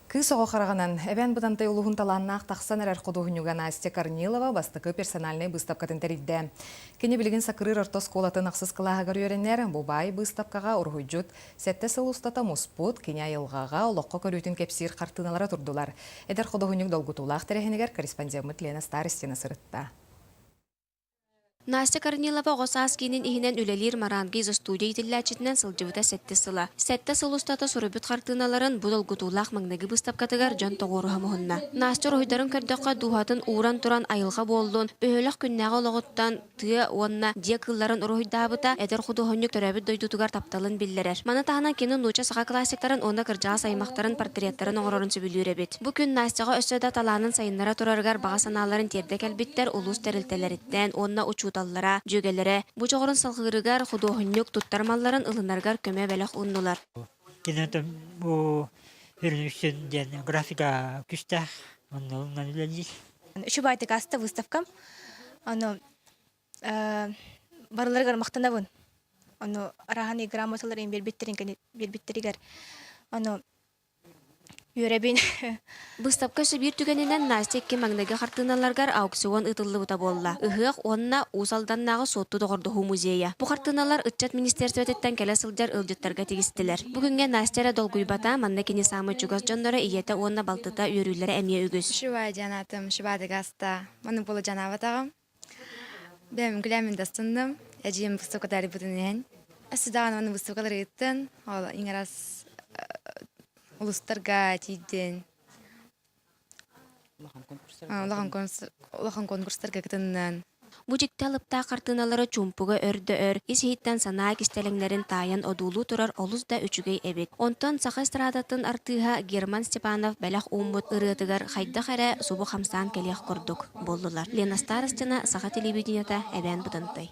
Кыз оғы қарағанан Эбээн-Бытантай улууһун талааннаах тахсан эрэр кудууһуньуга Настя Корнилова бастакы персональнай быыстапкатын тэриддэ. Кини билигин Саккырыыр орто оскуолатын аксыз кылааһыгар үөрэнээччитэ бубай быыстапкага ургуйжут сэттис устата муспут кини айылгага олоққо көрүүтүн кепсиир хартыыналары турдулар. Эдэр кудууһуньук долгутуулаах терехинигер корреспондент Лена Старостина сырытта. Настя Корнилова саас киинин иһинэн үлэлиир Маранга изо-студия иитиллээччитинэн сылдьыбыта сэттис сыла. Сэттис устата сурубут хартыыналарын будолгутуулаах күннэргэ быыстапкатыгар дьон тоҕуурухамуһунна. Настя оройдарын көрдөккө дуһатын ууран туран айылга боллун, өһөлөх күннээгэ ологоттан тыа уонна дьиэ кылларын оройдаабыта эдэр худуһуньук төрөбүт дойдутугар тапталын биллерер. Мана таһынан кини нуча Саха классиктарын онна кырдьаға саймактарын портреттарын оҥорорун сөбүлүүребит. Бу күн Настяга өссөдө талаанын сайыннара тураргар бага санааларын терде келбиттер улус терилтелериттен онна учуталлара, дьүүлгэлere, бу жоғырын Саккырыыр худуһуньук туттармалларын ылынаргар көмө бэлэх уннулар. Кинотон бу көрүнүшүн ден графика күстах, оннун үлэлиир. Үчү байтык аста выставкам. Аны барыларгар мактанабын. Аны араханы грамоталарын бербиттеригер. Аны Юребин. Быыстапка сөбүр түгенинен Настя кемаңдagi хартыыналаргар аукцион ытыллыбыта болла. Ыһыах онна усалданнагы сотту доғордуху музея. Бу хартыыналар ытчат министерстветтен келе сылдьар ылдьыттарга тигистилер. Бүгүнгө Настя долгуйбата манна кини самы чугас жоннора иете онна балтыта үйрүлләре эмие үгүс. Шубай жанатым, шубады гаста. Маны болу жанабатагым. Бем гүләмин дастындым. Эжим быыстапкатары бутунен. Асыдаган маны быыстапкалары ыттын. Ол иңарас улустарга тиден. Улахан конкурстарга кытыннан. Бу жикте алыпта хартыыналары чумпуга өрдө-өр, исихиттен санаа кистелеңнерин таян одулу турар олус да үчүгей эбит. Онтон Саха эстрадатын артыыха Герман Степанов бэлэх ууммут ырыатыгар хайда хара субу хамсаан келиэх курдук боллулар. Лена Старостина, Саха телевидениета, Эбээн-Бытантай.